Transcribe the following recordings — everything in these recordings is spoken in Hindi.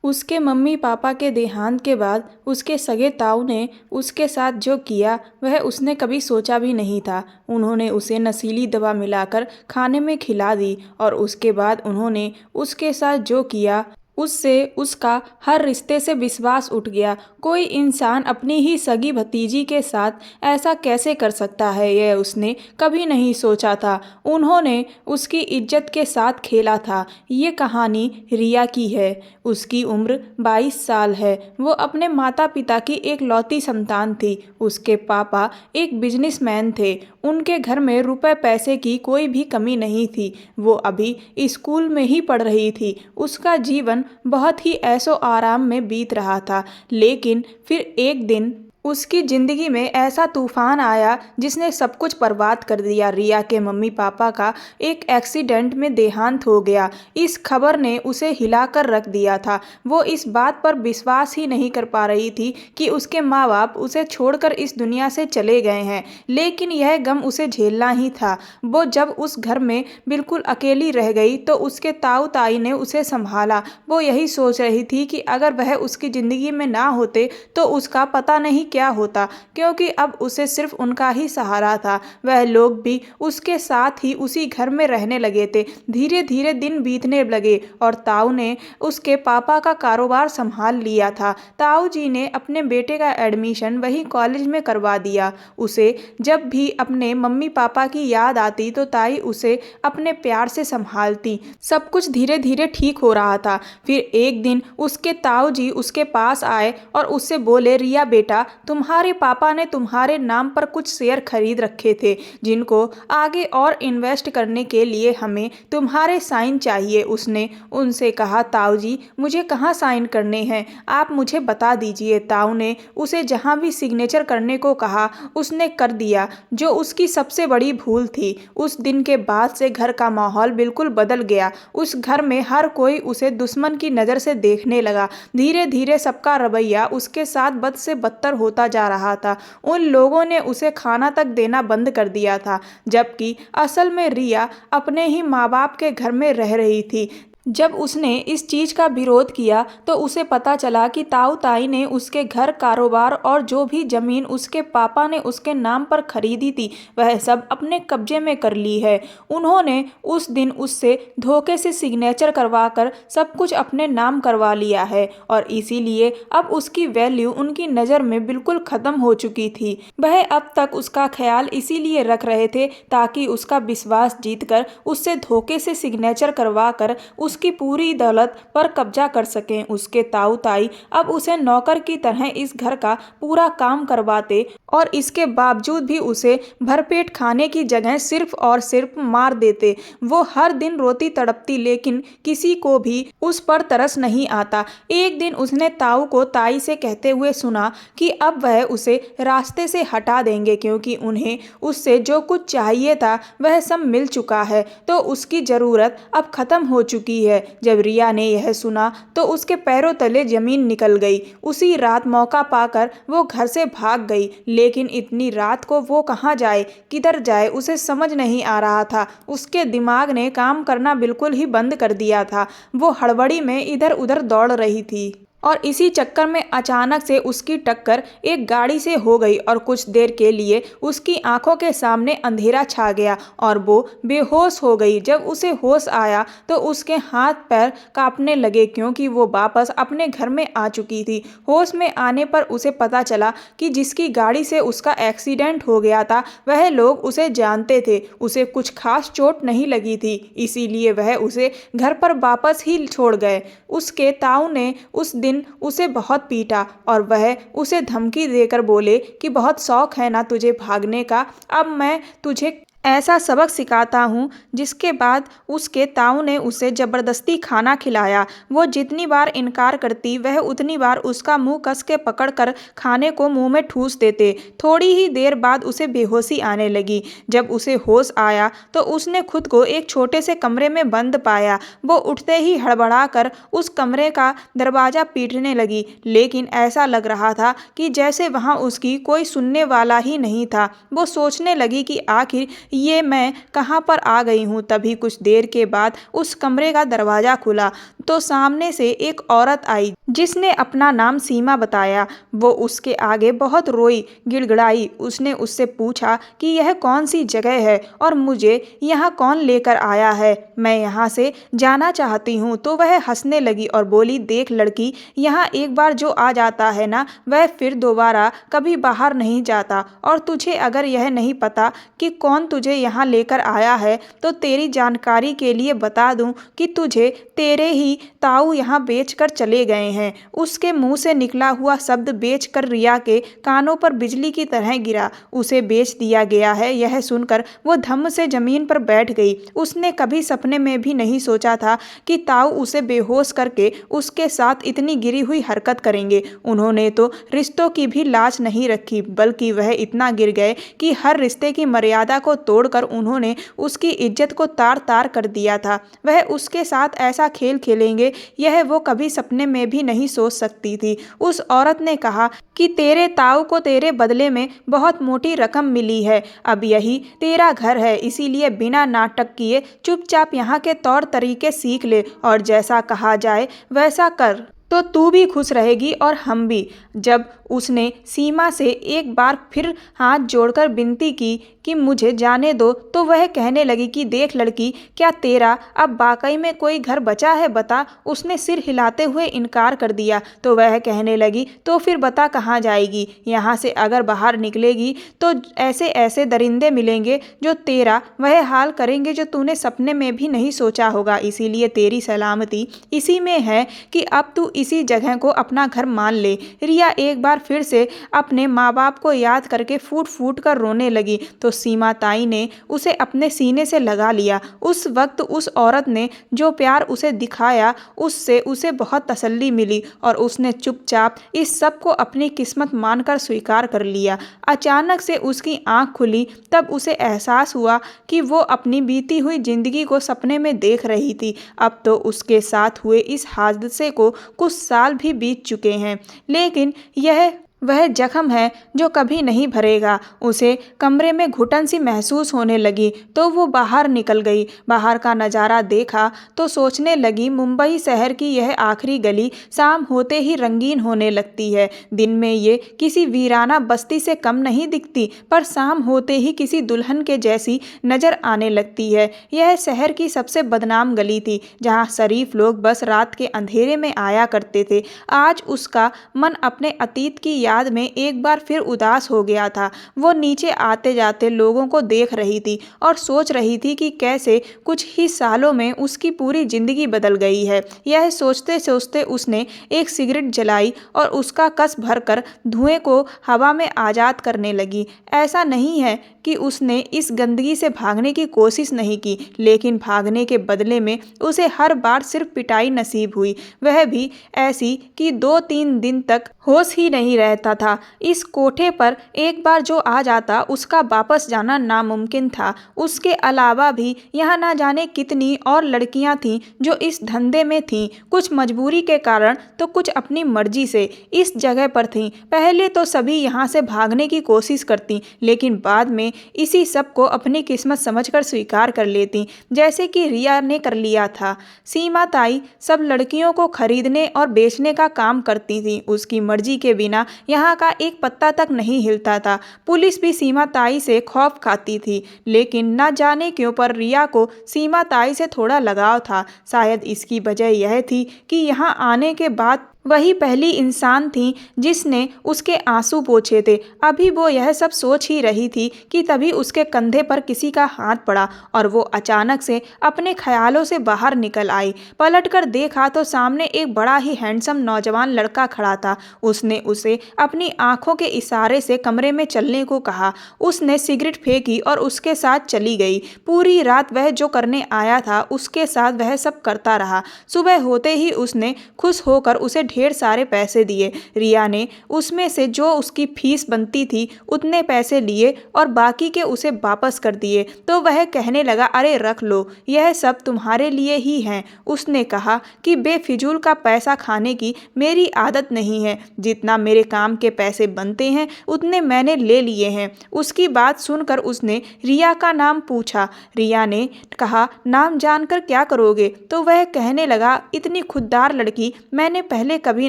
उसके मम्मी पापा के देहांत के बाद उसके सगे ताऊ ने उसके साथ जो किया वह उसने कभी सोचा भी नहीं था। उन्होंने उसे नशीली दवा मिलाकर खाने में खिला दी और उसके बाद उन्होंने उसके साथ जो किया उससे उसका हर रिश्ते से विश्वास उठ गया। कोई इंसान अपनी ही सगी भतीजी के साथ ऐसा कैसे कर सकता है, यह उसने कभी नहीं सोचा था। उन्होंने उसकी इज्जत के साथ खेला था। ये कहानी रिया की है। उसकी उम्र 22 साल है। वो अपने माता पिता की एक लौती संतान थी। उसके पापा एक बिजनेसमैन थे। उनके घर में रुपए पैसे की कोई भी कमी नहीं थी। वो अभी स्कूल में ही पढ़ रही थी। उसका जीवन बहुत ही ऐशो आराम में बीत रहा था। लेकिन फिर एक दिन उसकी ज़िंदगी में ऐसा तूफान आया जिसने सब कुछ बर्बाद कर दिया। रिया के मम्मी पापा का एक एक्सीडेंट में देहांत हो गया। इस खबर ने उसे हिलाकर रख दिया था। वो इस बात पर विश्वास ही नहीं कर पा रही थी कि उसके माँ बाप उसे छोड़कर इस दुनिया से चले गए हैं। लेकिन यह गम उसे झेलना ही था। वो जब उस घर में बिल्कुल अकेली रह गई तो उसके ताऊ ताई ने उसे संभाला। वो यही सोच रही थी कि अगर वह उसकी ज़िंदगी में ना होते तो उसका पता नहीं क्या होता, क्योंकि अब उसे सिर्फ उनका ही सहारा था। वह लोग भी उसके साथ ही उसी घर में रहने लगे थे। धीरे धीरे दिन बीतने लगे और ताऊ ने उसके पापा का कारोबार संभाल लिया था। ताऊ जी ने अपने बेटे का एडमिशन वही कॉलेज में करवा दिया। उसे जब भी अपने मम्मी पापा की याद आती तो ताई उसे अपने प्यार से संभालती। सब कुछ धीरे धीरे ठीक हो रहा था। फिर एक दिन उसके ताऊ जी उसके पास आए और उससे बोले, रिया बेटा, तुम्हारे पापा ने तुम्हारे नाम पर कुछ शेयर खरीद रखे थे जिनको आगे और इन्वेस्ट करने के लिए हमें तुम्हारे साइन चाहिए। उसने उनसे कहा, ताऊ जी मुझे कहाँ साइन करने हैं, आप मुझे बता दीजिए। ताऊ ने उसे जहाँ भी सिग्नेचर करने को कहा उसने कर दिया, जो उसकी सबसे बड़ी भूल थी। उस दिन के बाद से घर का माहौल बिल्कुल बदल गया। उस घर में हर कोई उसे दुश्मन की नज़र से देखने लगा। धीरे धीरे सबका रवैया उसके साथ बद से बदतर होता जा रहा था। उन लोगों ने उसे खाना तक देना बंद कर दिया था, जबकि असल में रिया अपने ही माँ बाप के घर में रह रही थी। जब उसने इस चीज़ का विरोध किया तो उसे पता चला कि ताऊ ताई ने उसके घर, कारोबार और जो भी ज़मीन उसके पापा ने उसके नाम पर खरीदी थी वह सब अपने कब्जे में कर ली है। उन्होंने उस दिन उससे धोखे से सिग्नेचर करवाकर सब कुछ अपने नाम करवा लिया है और इसीलिए अब उसकी वैल्यू उनकी नज़र में बिल्कुल ख़त्म हो चुकी थी। वह अब तक उसका ख्याल इसीलिए रख रहे थे ताकि उसका विश्वास जीतकर उससे धोखे से सिग्नेचर करवा कर उसकी पूरी दौलत पर कब्जा कर सकें। उसके ताऊ ताई अब उसे नौकर की तरह इस घर का पूरा काम करवाते और इसके बावजूद भी उसे भरपेट खाने की जगह सिर्फ और सिर्फ मार देते। वो हर दिन रोती तड़पती, लेकिन किसी को भी उस पर तरस नहीं आता। एक दिन उसने ताऊ को ताई से कहते हुए सुना कि अब वह उसे रास्ते से हटा देंगे, क्योंकि उन्हें उससे जो कुछ चाहिए था वह सब मिल चुका है, तो उसकी ज़रूरत अब ख़त्म हो चुकी है। जब रिया ने यह सुना तो उसके पैरों तले जमीन निकल गई। उसी रात मौका पाकर वो घर से भाग गई, लेकिन इतनी रात को वो कहाँ जाए, किधर जाए, उसे समझ नहीं आ रहा था। उसके दिमाग ने काम करना बिल्कुल ही बंद कर दिया था। वो हड़बड़ी में इधर उधर दौड़ रही थी और इसी चक्कर में अचानक से उसकी टक्कर एक गाड़ी से हो गई और कुछ देर के लिए उसकी आंखों के सामने अंधेरा छा गया और वो बेहोश हो गई। जब उसे होश आया तो उसके हाथ पैर कांपने लगे, क्योंकि वो वापस अपने घर में आ चुकी थी। होश में आने पर उसे पता चला कि जिसकी गाड़ी से उसका एक्सीडेंट हो गया था वह लोग उसे जानते थे। उसे कुछ खास चोट नहीं लगी थी, इसीलिए वह उसे घर पर वापस ही छोड़ गए। उसके ताऊ ने उस दिन उसे बहुत पीटा और वह उसे धमकी देकर बोले कि बहुत शौक है ना तुझे भागने का, अब मैं तुझे ऐसा सबक सिखाता हूँ। जिसके बाद उसके ताऊ ने उसे ज़बरदस्ती खाना खिलाया। वो जितनी बार इनकार करती वह उतनी बार उसका मुंह कस के पकड़कर खाने को मुंह में ठूस देते। थोड़ी ही देर बाद उसे बेहोशी आने लगी। जब उसे होश आया तो उसने खुद को एक छोटे से कमरे में बंद पाया। वो उठते ही हड़बड़ा कर उस कमरे का दरवाज़ा पीटने लगी, लेकिन ऐसा लग रहा था कि जैसे वहाँ उसकी कोई सुनने वाला ही नहीं था। वो सोचने लगी कि आखिर ये मैं कहाँ पर आ गई हूँ। तभी कुछ देर के बाद उस कमरे का दरवाज़ा खुला तो सामने से एक औरत आई जिसने अपना नाम सीमा बताया। वो उसके आगे बहुत रोई, गिड़गिड़ाई। उसने उससे पूछा कि यह कौन सी जगह है और मुझे यहाँ कौन लेकर आया है, मैं यहाँ से जाना चाहती हूँ। तो वह हंसने लगी और बोली, देख लड़की, यहाँ एक बार जो आ जाता है ना, वह फिर दोबारा कभी बाहर नहीं जाता। और तुझे अगर यह नहीं पता कि कौन तुझे यहाँ लेकर आया है, तो तेरी जानकारी के लिए बता दूं कि तुझे तेरे ही ताऊ यहाँ बेचकर चले गए हैं। उसके मुंह से निकला हुआ शब्द बेचकर रिया के कानों पर बिजली की तरह गिरा। उसे बेच दिया गया है, यह सुनकर वो धम्म से जमीन पर बैठ गई। उसने कभी सपने में भी नहीं सोचा था कि ताऊ उसे बेहोश करके उसके साथ इतनी गिरी हुई हरकत करेंगे। उन्होंने तो रिश्तों की भी लाज नहीं रखी, बल्कि वह इतना गिर गए कि हर रिश्ते की मर्यादा को तोड़कर उन्होंने उसकी इज्जत को तार तार कर दिया था। वह उसके साथ ऐसा खेल खेलेंगे, यह वो कभी सपने में भी नहीं सोच सकती थी। उस औरत ने कहा कि तेरे ताऊ को तेरे बदले में बहुत मोटी रकम मिली है। अब यही तेरा घर है, इसीलिए बिना नाटक किए चुपचाप यहाँ के तौर तरीके सीख ले और जैसा कहा जाए वैसा कर, तो तू भी खुश रहेगी और हम भी। जब उसने सीमा से एक बार फिर हाथ जोड़कर विनती की कि मुझे जाने दो, तो वह कहने लगी कि देख लड़की, क्या तेरा अब वाकई में कोई घर बचा है, बता। उसने सिर हिलाते हुए इनकार कर दिया। तो वह कहने लगी, तो फिर बता कहाँ जाएगी। यहाँ से अगर बाहर निकलेगी तो ऐसे ऐसे दरिंदे मिलेंगे जो तेरा वह हाल करेंगे जो तूने सपने में भी नहीं सोचा होगा। इसीलिए तेरी सलामती इसी में है कि अब तू इसी जगह को अपना घर मान ले। रिया एक बार फिर से अपने माँ बाप को याद करके फूट फूट कर रोने लगी। तो सीमा ताई ने उसे अपने सीने से लगा लिया। उस वक्त उस औरत ने जो प्यार उसे दिखाया, उससे उसे बहुत तसल्ली मिली और उसने चुपचाप इस सब को अपनी किस्मत मानकर स्वीकार कर लिया। अचानक से उसकी आंख खुली, तब उसे एहसास हुआ कि वो अपनी बीती हुई जिंदगी को सपने में देख रही थी। अब तो उसके साथ हुए इस हादसे को कुछ साल भी बीत चुके हैं, लेकिन यह वह जख्म है जो कभी नहीं भरेगा। उसे कमरे में घुटन सी महसूस होने लगी, तो वो बाहर निकल गई। बाहर का नज़ारा देखा तो सोचने लगी, मुंबई शहर की यह आखिरी गली शाम होते ही रंगीन होने लगती है। दिन में ये किसी वीराना बस्ती से कम नहीं दिखती, पर शाम होते ही किसी दुल्हन के जैसी नज़र आने लगती है। यह शहर की सबसे बदनाम गली थी, जहाँ शरीफ लोग बस रात के अंधेरे में आया करते थे। आज उसका मन अपने अतीत की याद में एक बार फिर उदास हो गया था। वो नीचे आते जाते लोगों को देख रही थी और सोच रही थी कि कैसे कुछ ही सालों में उसकी पूरी जिंदगी बदल गई है। यह सोचते सोचते उसने एक सिगरेट जलाई और उसका कस भरकर धुएं को हवा में आज़ाद करने लगी। ऐसा नहीं है कि उसने इस गंदगी से भागने की कोशिश नहीं की, लेकिन भागने के बदले में उसे हर बार सिर्फ पिटाई नसीब हुई, वह भी ऐसी कि 2-3 दिन तक होश ही नहीं रहता था। इस कोठे पर एक बार जो आ जाता, उसका वापस जाना नामुमकिन था। उसके अलावा भी यहाँ ना जाने कितनी और लड़कियाँ थीं जो इस धंधे में थीं, कुछ मजबूरी के कारण तो कुछ अपनी मर्जी से इस जगह पर थीं। पहले तो सभी यहाँ से भागने की कोशिश करती, लेकिन बाद में इसी सब को अपनी किस्मत समझकर स्वीकार कर लेती, जैसे कि रिया ने कर लिया था। सीमा ताई सब लड़कियों को खरीदने और बेचने का काम करती थी। उसकी मर्जी के बिना यहाँ का एक पत्ता तक नहीं हिलता था। पुलिस भी सीमा ताई से खौफ खाती थी, लेकिन न जाने क्यों पर रिया को सीमा ताई से थोड़ा लगाव था। शायद इसकी वजह यह थी कि यहाँ आने के बाद वही पहली इंसान थी जिसने उसके आंसू पोंछे थे। अभी वो यह सब सोच ही रही थी कि तभी उसके कंधे पर किसी का हाथ पड़ा और वो अचानक से अपने ख्यालों से बाहर निकल आई। पलटकर देखा तो सामने एक बड़ा ही हैंडसम नौजवान लड़का खड़ा था। उसने उसे अपनी आंखों के इशारे से कमरे में चलने को कहा। उसने सिगरेट फेंकी और उसके साथ चली गई। पूरी रात वह जो करने आया था उसके साथ वह सब करता रहा। सुबह होते ही उसने खुश होकर उसे ढेर सारे पैसे दिए। रिया ने उसमें से जो उसकी फीस बनती थी उतने पैसे लिए और बाकी के उसे वापस कर दिए। तो वह कहने लगा, अरे रख लो, यह सब तुम्हारे लिए ही है। उसने कहा कि बेफिजूल का पैसा खाने की मेरी आदत नहीं है, जितना मेरे काम के पैसे बनते हैं उतने मैंने ले लिए हैं। उसकी बात सुनकर उसने रिया का नाम पूछा। रिया ने कहा, नाम जानकर क्या करोगे? तो वह कहने लगा, इतनी खुददार लड़की मैंने पहले कभी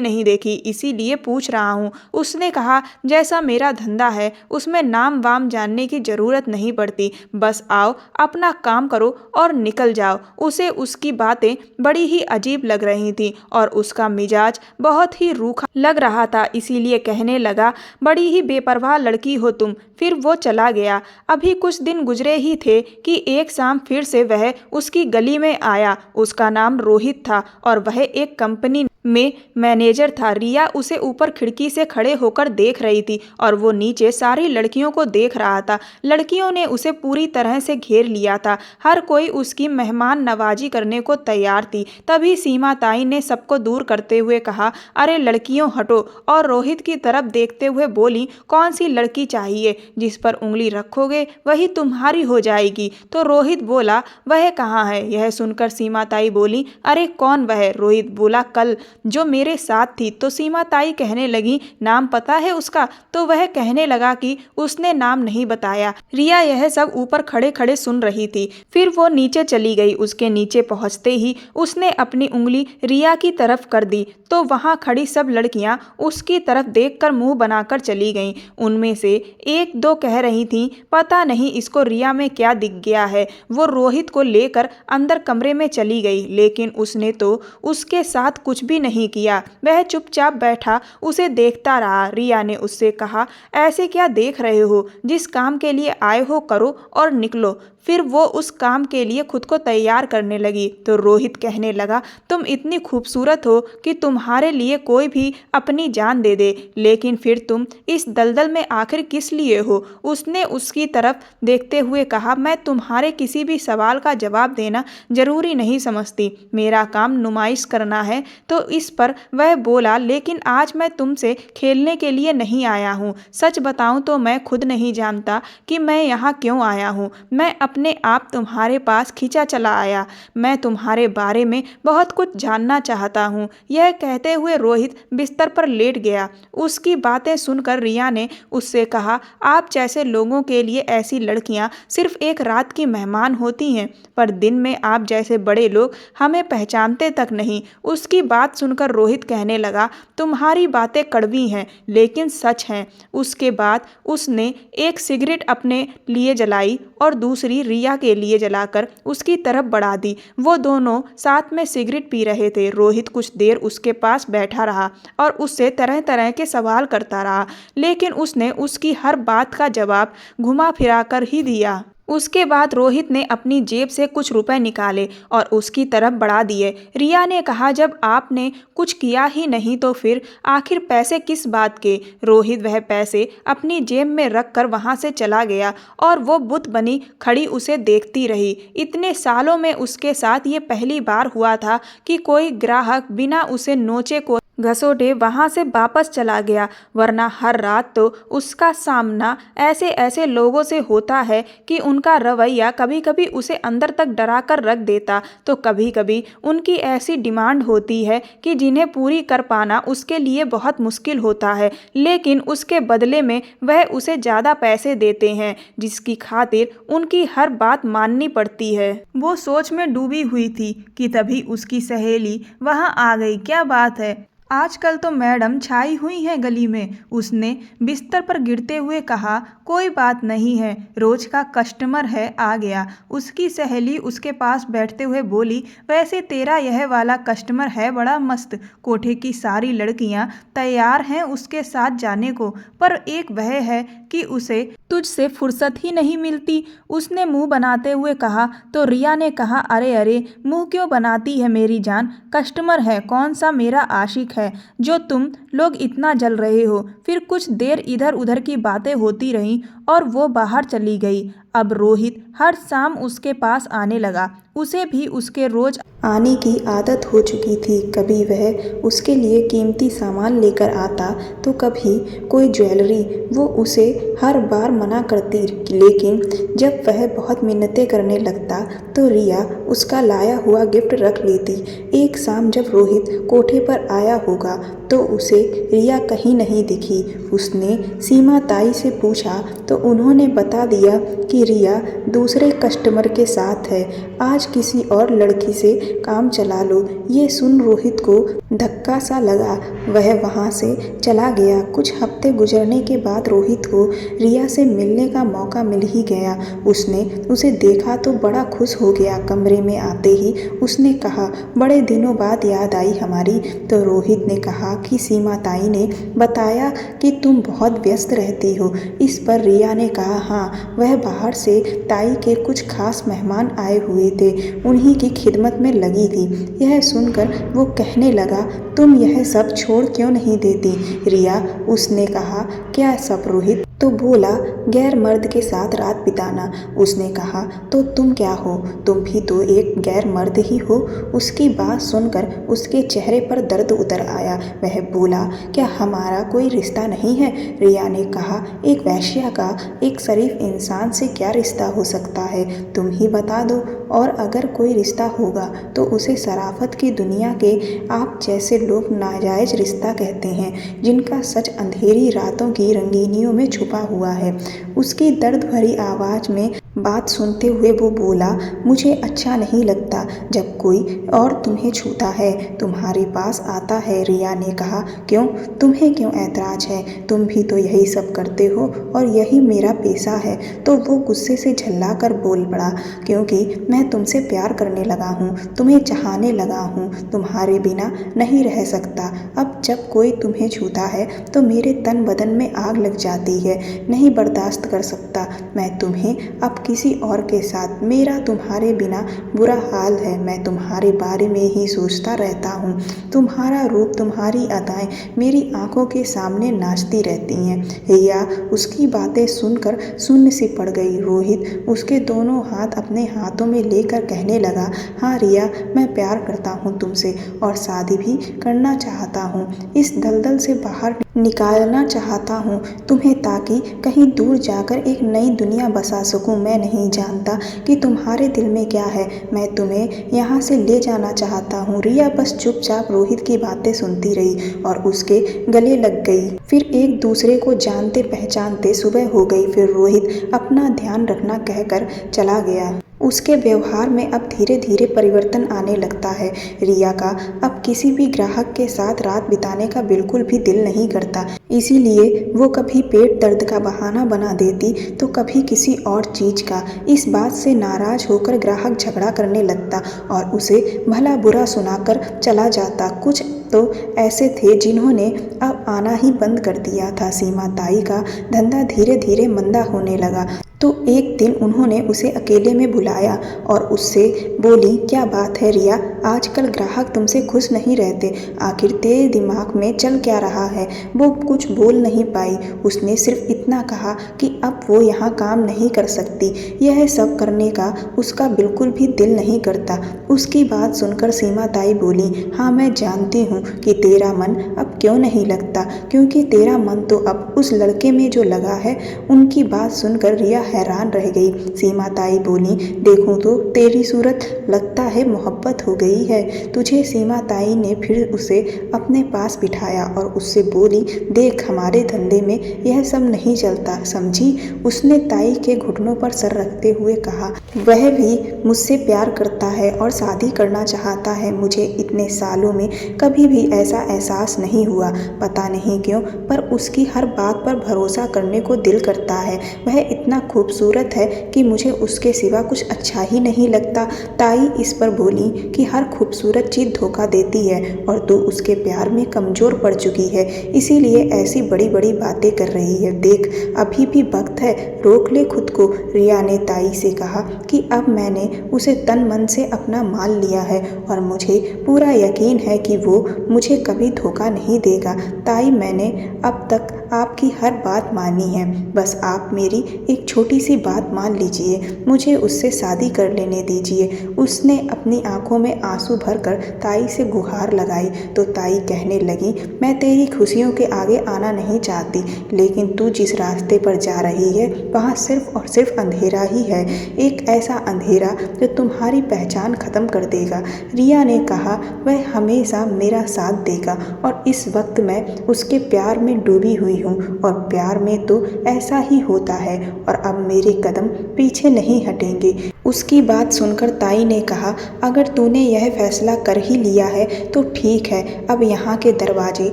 नहीं देखी, इसीलिए पूछ रहा हूँ। उसने कहा, जैसा मेरा धंधा है उसमें नाम वाम जानने की ज़रूरत नहीं पड़ती, बस आओ अपना काम करो और निकल जाओ। उसे उसकी बातें बड़ी ही अजीब लग रही थी और उसका मिजाज बहुत ही रूखा लग रहा था, इसीलिए कहने लगा, बड़ी ही बेपरवाह लड़की हो तुम। फिर वो चला गया। अभी कुछ दिन गुजरे ही थे कि एक शाम फिर से वह उसकी गली में आया। उसका नाम रोहित था और वह एक कंपनी में मैनेजर था। रिया उसे ऊपर खिड़की से खड़े होकर देख रही थी और वो नीचे सारी लड़कियों को देख रहा था। लड़कियों ने उसे पूरी तरह से घेर लिया था, हर कोई उसकी मेहमान नवाजी करने को तैयार थी। तभी सीमा ताई ने सबको दूर करते हुए कहा, अरे लड़कियों हटो, और रोहित की तरफ देखते हुए बोली, कौन सी लड़की चाहिए? जिस पर उंगली रखोगे वही तुम्हारी हो जाएगी। तो रोहित बोला, वह कहाँ है? यह सुनकर सीमा ताई बोली, अरे कौन वह? रोहित बोला, कल जो मेरे साथ थी। तो सीमा ताई कहने लगी, नाम पता है उसका? तो वह कहने लगा कि उसने नाम नहीं बताया। रिया यह सब ऊपर खड़े खड़े सुन रही थी। फिर वो नीचे चली गई। उसके नीचे पहुंचते ही उसने अपनी उंगली रिया की तरफ कर दी तो वहां खड़ी सब लड़कियां उसकी तरफ देखकर मुंह बनाकर चली गईं। उनमें से एक दो कह रही थीं, पता नहीं इसको रिया में क्या दिख गया है। वो रोहित को लेकर अंदर कमरे में चली गई, लेकिन उसने तो उसके साथ कुछ भी नहीं किया। वह चुपचाप बैठा उसे देखता रहा। रिया ने उससे कहा, ऐसे क्या देख रहे हो? जिस काम के लिए आए हो करो और निकलो। फिर वो उस काम के लिए खुद को तैयार करने लगी। तो रोहित कहने लगा, तुम इतनी खूबसूरत हो कि तुम्हारे लिए कोई भी अपनी जान दे दे, लेकिन फिर तुम इस दलदल में आखिर किस लिए हो? उसने उसकी तरफ देखते हुए कहा, मैं तुम्हारे किसी भी सवाल का जवाब देना जरूरी नहीं समझती, मेरा काम नुमाइश करना है। तो इस पर वह बोला, लेकिन आज मैं तुमसे खेलने के लिए नहीं आया हूँ। सच बताऊँ तो मैं खुद नहीं जानता कि मैं यहाँ क्यों आया हूँ। मैं अपने आप तुम्हारे पास खींचा चला आया। मैं तुम्हारे बारे में बहुत कुछ जानना चाहता हूँ। यह कहते हुए रोहित बिस्तर पर लेट गया। उसकी बातें सुनकर रिया ने उससे कहा, आप जैसे लोगों के लिए ऐसी लड़कियाँ सिर्फ एक रात की मेहमान होती हैं, पर दिन में आप जैसे बड़े लोग हमें पहचानते तक नहीं। उसकी बात सुनकर रोहित कहने लगा, तुम्हारी बातें कड़वी हैं लेकिन सच हैं। उसके बाद उसने एक सिगरेट अपने लिए जलाई और दूसरी रिया के लिए जलाकर उसकी तरफ बढ़ा दी। वो दोनों साथ में सिगरेट पी रहे थे। रोहित कुछ देर उसके पास बैठा रहा और उससे तरह तरह के सवाल करता रहा, लेकिन उसने उसकी हर बात का जवाब घुमा फिरा कर ही दिया। उसके बाद रोहित ने अपनी जेब से कुछ रुपए निकाले और उसकी तरफ बढ़ा दिए। रिया ने कहा, जब आपने कुछ किया ही नहीं तो फिर आखिर पैसे किस बात के? रोहित वह पैसे अपनी जेब में रख कर वहाँ से चला गया और वो बुत बनी खड़ी उसे देखती रही। इतने सालों में उसके साथ ये पहली बार हुआ था कि कोई ग्राहक बिना उसे नोचे को घसोटे वहाँ से वापस चला गया, वरना हर रात तो उसका सामना ऐसे ऐसे लोगों से होता है कि उनका रवैया कभी कभी उसे अंदर तक डरा कर रख देता, तो कभी कभी उनकी ऐसी डिमांड होती है कि जिन्हें पूरी कर पाना उसके लिए बहुत मुश्किल होता है, लेकिन उसके बदले में वह उसे ज़्यादा पैसे देते हैं, जिसकी खातिर उनकी हर बात माननी पड़ती है। वो सोच में डूबी हुई थी कि तभी उसकी सहेली वहाँ आ गई। क्या बात है, आजकल तो मैडम छाई हुई हैं गली में। उसने बिस्तर पर गिरते हुए कहा, कोई बात नहीं है, रोज का कस्टमर है, आ गया। उसकी सहेली उसके पास बैठते हुए बोली, वैसे तेरा यह वाला कस्टमर है बड़ा मस्त। कोठे की सारी लड़कियां तैयार हैं उसके साथ जाने को, पर एक वह है कि उसे तुझसे फुर्सत ही नहीं मिलती। उसने मुंह बनाते हुए कहा। तो रिया ने कहा, अरे अरे, मुंह क्यों बनाती है मेरी जान? कस्टमर है कौन सा मेरा आशिक है जो तुम लोग इतना जल रहे हो। फिर कुछ देर इधर उधर की बातें होती रहीं और वो बाहर चली गई। अब रोहित हर शाम उसके पास आने लगा। उसे भी उसके रोज आने की आदत हो चुकी थी। कभी वह उसके लिए कीमती सामान लेकर आता तो कभी कोई ज्वेलरी। वो उसे हर बार मना करती, लेकिन जब वह बहुत मिन्नतें करने लगता तो रिया उसका लाया हुआ गिफ्ट रख लेती। एक शाम जब रोहित कोठे पर आया होगा तो उसे रिया कहीं नहीं दिखी। उसने सीमा ताई से पूछा तो उन्होंने बता दिया कि रिया दूसरे कस्टमर के साथ है, आज किसी और लड़की से काम चला लो। ये सुन रोहित को धक्का सा लगा। वह वहाँ से चला गया। कुछ हफ्ते गुजरने के बाद रोहित को रिया से मिलने का मौका मिल ही गया। उसने उसे देखा तो बड़ा खुश हो गया। कमरे में आते ही उसने कहा, बड़े दिनों बाद याद आई हमारी। तो रोहित ने कहा कि सीमा ताई ने बताया कि तुम बहुत व्यस्त रहती हो। इस पर रिया ने कहा, हाँ, वह बाहर से ताई के कुछ खास मेहमान आए हुए थे, उन्हीं की खिदमत में लगी थी। यह सुनकर वो कहने लगा, तुम यह सब छोड़ क्यों नहीं देती रिया? उसने कहा, क्या सब रोहित? तो बोला, गैर मर्द के साथ रात बिताना। उसने कहा, तो तुम क्या हो? तुम भी तो एक गैर मर्द ही हो। उसकी बात सुनकर उसके चेहरे पर दर्द उतर आया। वह बोला, क्या हमारा कोई रिश्ता नहीं है? रिया ने कहा, एक वैश्या का एक शरीफ इंसान से क्या रिश्ता हो सकता है? तुम ही बता दो। और अगर कोई रिश्ता होगा तो उसे शराफत की दुनिया के आप जैसे लोग नाजायज रिश्ता कहते हैं, जिनका सच अंधेरी रातों की रंगीनियों में छुपा हुआ है। उसकी दर्द भरी आवाज़ में बात सुनते हुए वो बोला, मुझे अच्छा नहीं लगता जब कोई और तुम्हें छूता है, तुम्हारे पास आता है। रिया ने कहा, क्यों? तुम्हें क्यों ऐतराज है? तुम भी तो यही सब करते हो और यही मेरा पेशा है। तो वो गुस्से से झल्ला कर बोल पड़ा, क्योंकि मैं तुमसे प्यार करने लगा हूँ, तुम्हें चाहने लगा हूँ, तुम्हारे बिना नहीं रह सकता। अब जब कोई तुम्हें छूता है तो मेरे तन बदन में आग लग जाती है, नहीं बर्दाश्त कर सकता मैं तुम्हें अब किसी और के साथ। मेरा तुम्हारे बिना बुरा हाल है, मैं तुम्हारे बारे में ही सोचता रहता हूँ। तुम्हारा रूप, तुम्हारी अदाएं मेरी आंखों के सामने नाचती रहती हैं। रिया उसकी बातें सुनकर शून्य सी पड़ गई। रोहित उसके दोनों हाथ अपने हाथों में लेकर कहने लगा, हाँ रिया, मैं प्यार करता हूँ तुमसे और शादी भी करना चाहता हूँ। इस दलदल से बाहर निकालना चाहता हूँ तुम्हें, ताकि कहीं दूर जाकर एक नई दुनिया बसा सकूँ। मैं नहीं जानता कि तुम्हारे दिल में क्या है, मैं तुम्हें यहाँ से ले जाना चाहता हूँ। रिया बस चुपचाप रोहित की बातें सुनती रही और उसके गले लग गई। फिर एक दूसरे को जानते पहचानते सुबह हो गई। फिर रोहित अपना ध्यान रखना कहकर चला गया। उसके व्यवहार में अब धीरे धीरे परिवर्तन आने लगता है। रिया का अब किसी भी ग्राहक के साथ रात बिताने का बिल्कुल भी दिल नहीं करता। इसीलिए वो कभी पेट दर्द का बहाना बना देती तो कभी किसी और चीज़ का। इस बात से नाराज होकर ग्राहक झगड़ा करने लगता और उसे भला बुरा सुनाकर चला जाता। कुछ तो ऐसे थे जिन्होंने अब आना ही बंद कर दिया था। सीमा ताई का धंधा धीरे धीरे मंदा होने लगा तो एक दिन उन्होंने उसे अकेले में बुलाया और उससे बोली, क्या बात है रिया, आजकल ग्राहक तुमसे खुश नहीं रहते, आखिर तेरे दिमाग में चल क्या रहा है? वो कुछ बोल नहीं पाई। उसने सिर्फ इतना कहा कि अब वो यहाँ काम नहीं कर सकती। यह सब करने का उसका बिल्कुल भी दिल नहीं करता। उसकी बात सुनकर सीमा ताई बोली, हाँ, मैं जानती हूँ कि तेरा मन अब क्यों नहीं लगता, क्योंकि तेरा मन तो अब उस लड़के में जो लगा है। उनकी बात सुनकर रिया हैरान रह गई। सीमा ताई बोली, देखूं तो तेरी सूरत, लगता है मोहब्बत हो गई है तुझे। सीमा ताई ने फिर उसे अपने पास बिठाया और उससे बोली, देख, हमारे धंधे में यह सब नहीं चलता, समझी? उसने ताई के घुटनों पर सर रखते हुए कहा, वह भी मुझसे प्यार करता है और शादी करना चाहता है। मुझे इतने सालों में कभी भी ऐसा एहसास नहीं हुआ, पता नहीं क्यों, पर उसकी हर बात पर भरोसा करने को दिल करता है। वह इतना खूबसूरत है कि मुझे उसके सिवा कुछ अच्छा ही नहीं लगता। ताई इस पर बोली कि हर खूबसूरत चीज़ धोखा देती है और तू उसके प्यार में कमज़ोर पड़ चुकी है, इसीलिए ऐसी बड़ी बड़ी बातें कर रही है। देख, अभी भी वक्त है, रोक ले खुद को। रिया ने ताई से कहा कि अब मैंने उसे तन मन से अपना मान लिया है और मुझे पूरा यकीन है कि वो मुझे कभी धोखा नहीं देगा। ताई, मैंने अब तक आपकी हर बात मानी है, बस आप मेरी एक छोटी सी बात मान लीजिए, मुझे उससे शादी कर लेने दीजिए। उसने अपनी आंखों में आंसू भरकर ताई से गुहार लगाई तो ताई कहने लगी, मैं तेरी खुशियों के आगे आना नहीं चाहती, लेकिन तू जिस रास्ते पर जा रही है वहाँ सिर्फ और सिर्फ अंधेरा ही है, एक ऐसा अंधेरा जो तुम्हारी पहचान खत्म कर देगा। रिया ने कहा, वह हमेशा मेरा साथ देगा और इस वक्त मैं उसके प्यार में डूबी हुई हूँ और प्यार में तो ऐसा ही होता है और अब मेरे कदम पीछे नहीं हटेंगे। उसकी बात सुनकर ताई ने कहा, अगर तूने यह फैसला कर ही लिया है तो ठीक है, अब यहाँ के दरवाजे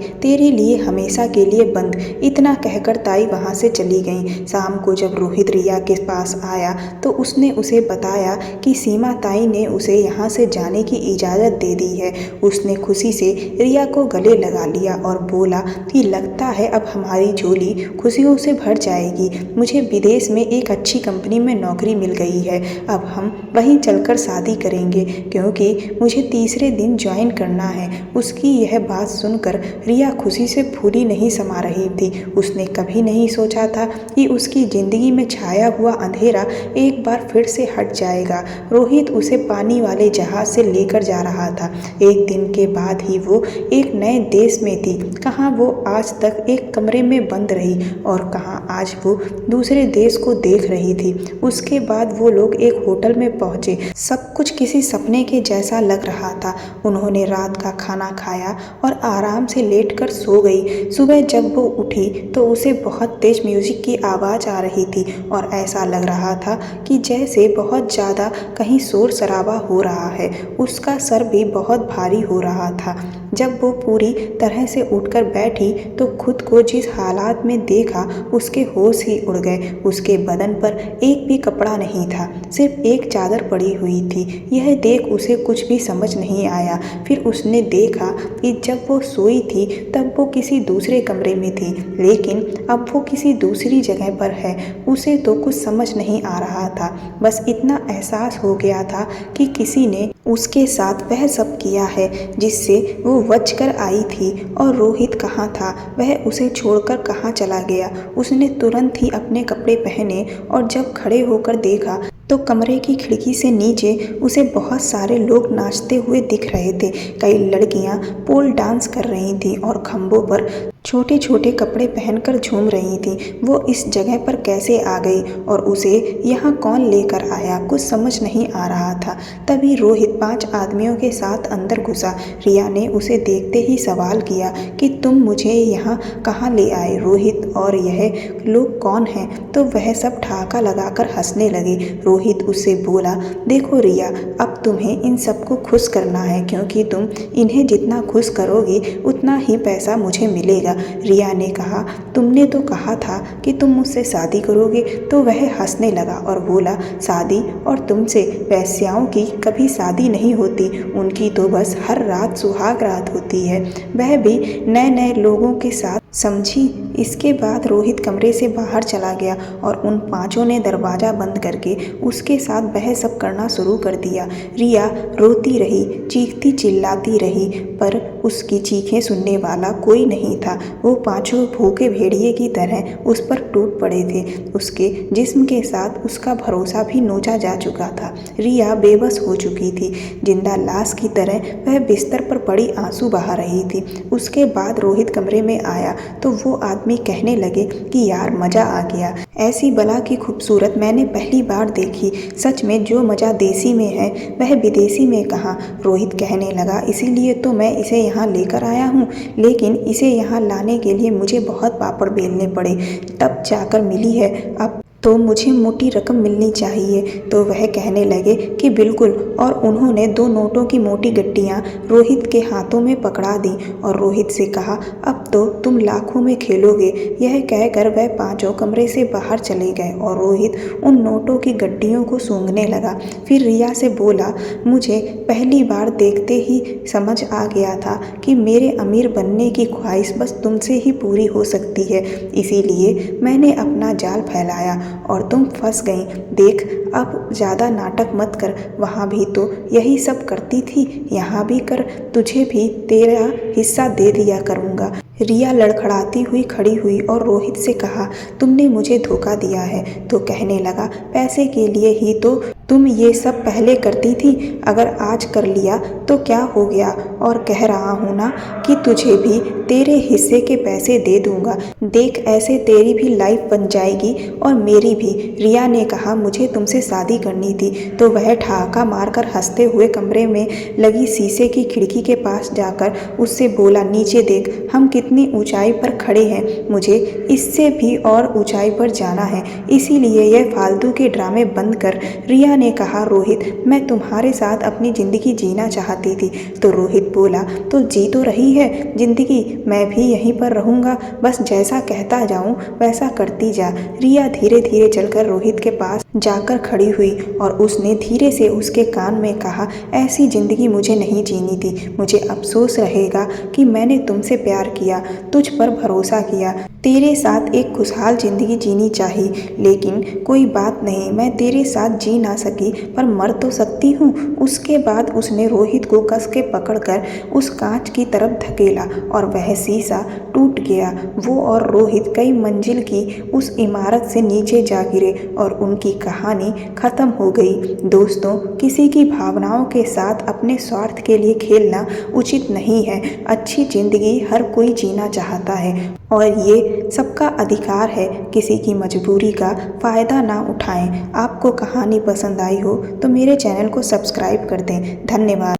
तेरे लिए हमेशा के लिए बंद। इतना कहकर ताई वहाँ से चली गई। शाम को जब रोहित रिया के पास आया तो उसने उसे बताया कि सीमा ताई ने उसे यहाँ से जाने की इजाज़त दे दी है। उसने खुशी से रिया को गले लगा लिया और बोला कि लगता है अब हमारी झोली खुशियों से भर जाएगी। मुझे विदेश में एक अच्छी कंपनी में नौकरी मिल गई है, अब हम वहीं चलकर शादी करेंगे क्योंकि मुझे तीसरे दिन ज्वाइन करना है। उसकी यह बात सुनकर रिया खुशी से फूली नहीं समा रही थी। उसने कभी नहीं सोचा था कि उसकी ज़िंदगी में छाया हुआ अंधेरा एक बार फिर से हट जाएगा। रोहित उसे पानी वाले जहाज से लेकर जा रहा था। एक दिन के बाद ही वो एक नए देश में थी। कहाँ वो आज तक एक कमरे में बंद रही और कहाँ आज वो दूसरे देश को देख रही थी। उसके बाद वो लोग एक होटल में पहुंचे। सब कुछ किसी सपने के जैसा लग रहा था। उन्होंने रात का खाना खाया और आराम से लेटकर सो गई। सुबह जब वो उठी तो उसे बहुत तेज म्यूजिक की आवाज़ आ रही थी और ऐसा लग रहा था कि जैसे बहुत ज़्यादा कहीं शोर शराबा हो रहा है। उसका सर भी बहुत भारी हो रहा था। जब वो पूरी तरह से उठकर बैठी तो खुद को जिस हालात में देखा उसके होश ही उड़ गए। उसके बदन पर एक भी कपड़ा नहीं था, सिर्फ एक चादर पड़ी हुई थी। यह देख उसे कुछ भी समझ नहीं आया। फिर उसने देखा कि जब वो सोई थी तब वो किसी दूसरे कमरे में थी, लेकिन अब वो किसी दूसरी जगह पर है। उसे तो कुछ समझ नहीं आ रहा था, बस इतना एहसास हो गया था कि किसी ने उसके साथ वह सब किया है जिससे वो बच कर आई थी। और रोहित कहाँ था, वह उसे छोड़कर कहाँ चला गया। उसने तुरंत ही अपने कपड़े पहने और जब खड़े होकर देखा तो कमरे की खिड़की से नीचे उसे बहुत सारे लोग नाचते हुए दिख रहे थे। कई लड़कियां पोल डांस कर रही थीं और खंभों पर छोटे छोटे कपड़े पहनकर झूम रही थीं। वो इस जगह पर कैसे आ गई और उसे यहाँ कौन लेकर आया, कुछ समझ नहीं आ रहा था। तभी रोहित 5 आदमियों के साथ अंदर घुसा। रिया ने उसे देखते ही सवाल किया कि तुम मुझे यहाँ कहाँ ले आए, रोहित, और यह लोग कौन हैं? तो वह सब ठहाका लगाकर हंसने लगे। रोहित उससे बोला, देखो रिया, अब तुम्हें इन सबको खुश करना है क्योंकि तुम इन्हें जितना खुश करोगी उतना ही पैसा मुझे मिलेगा। रिया ने कहा, तुमने तो कहा था कि तुम मुझसे शादी करोगे। तो वह हंसने लगा और बोला, शादी और तुमसे? वेश्याओं की कभी शादी नहीं होती, उनकी तो बस हर रात सुहाग रात होती है, वह भी नए नए लोगों के साथ, समझी? इसके बाद रोहित कमरे से बाहर चला गया और उन 5 ने दरवाज़ा बंद करके उसके साथ बहस सब करना शुरू कर दिया। रिया रोती रही, चीखती चिल्लाती रही, पर उसकी चीखें सुनने वाला कोई नहीं था। वो 5 भूखे भेड़िए की तरह उस पर टूट पड़े थे। उसके जिस्म के साथ उसका भरोसा भी नोचा जा चुका था। रिया बेबस हो चुकी थी, जिंदा लाश की तरह वह बिस्तर पर पड़ी आंसू बहा रही थी। उसके बाद रोहित कमरे में आया तो वो आदमी कहने लगे कि यार मज़ा आ गया, ऐसी बला की खूबसूरत मैंने पहली बार देखी। सच में जो मज़ा देसी में है वह विदेशी में कहाँ? रोहित कहने लगा, इसीलिए तो मैं इसे यहाँ लेकर आया हूँ, लेकिन इसे यहाँ लाने के लिए मुझे बहुत पापड़ बेलने पड़े, तब जाकर मिली है। अब तो मुझे मोटी रकम मिलनी चाहिए। तो वह कहने लगे कि बिल्कुल, और उन्होंने 2 नोटों की मोटी गड्डियाँ रोहित के हाथों में पकड़ा दी और रोहित से कहा, अब तो तुम लाखों में खेलोगे। यह कहकर वह पांचों कमरे से बाहर चले गए और रोहित उन नोटों की गड्डियों को सूंघने लगा। फिर रिया से बोला, मुझे पहली बार देखते ही समझ आ गया था कि मेरे अमीर बनने की ख्वाहिश बस तुमसे ही पूरी हो सकती है, इसीलिए मैंने अपना जाल फैलाया और तुम फंस गई। देख, अब ज़्यादा नाटक मत कर, वहाँ भी तो यही सब करती थी, यहाँ भी कर, तुझे भी तेरा हिस्सा दे दिया करूँगा। रिया लड़खड़ाती हुई खड़ी हुई और रोहित से कहा, तुमने मुझे धोखा दिया है। तो कहने लगा, पैसे के लिए ही तो तुम ये सब पहले करती थी, अगर आज कर लिया तो क्या हो गया। और कह रहा हूँ ना कि तुझे भी तेरे हिस्से के पैसे दे दूँगा। देख, ऐसे तेरी भी लाइफ बन जाएगी और मेरी भी। रिया ने कहा, मुझे तुमसे शादी करनी थी। तो वह ठहाका मारकर हंसते हुए कमरे में लगी शीशे की खिड़की के पास जाकर उससे बोला, नीचे देख, हम कितनी ऊंचाई पर खड़े हैं, मुझे इससे भी और ऊंचाई पर जाना है, इसीलिए यह फालतू के ड्रामे बंद कर। रिया ने कहा, रोहित, मैं तुम्हारे साथ अपनी ज़िंदगी जीना चाहती थी। तो रोहित बोला, तो जी तो रही है ज़िंदगी, मैं भी यहीं पर रहूँगा, बस जैसा कहता जाऊँ वैसा करती जा। रिया धीरे धीरे चलकर रोहित के पास जाकर खड़ी हुई और उसने धीरे से उसके कान में कहा, ऐसी ज़िंदगी मुझे नहीं जीनी थी। मुझे अफसोस रहेगा कि मैंने तुमसे प्यार किया, तुझ पर भरोसा किया, तेरे साथ एक खुशहाल ज़िंदगी जीनी चाहिए, लेकिन कोई बात नहीं, मैं तेरे साथ जी ना सकी पर मर तो सकती हूँ। उसके बाद उसने रोहित को कस के पकड़कर उस कांच की तरफ धकेला और वह शीशा टूट गया। वो और रोहित कई मंजिल की उस इमारत से नीचे जा गिरे और उनकी कहानी खत्म हो गई। दोस्तों, किसी की भावनाओं के साथ अपने स्वार्थ के लिए खेलना उचित नहीं है। अच्छी ज़िंदगी हर कोई जीना चाहता है और ये सबका अधिकार है। किसी की मजबूरी का फ़ायदा ना उठाएं। आपको कहानी पसंद आई हो तो मेरे चैनल को सब्सक्राइब कर दें। धन्यवाद।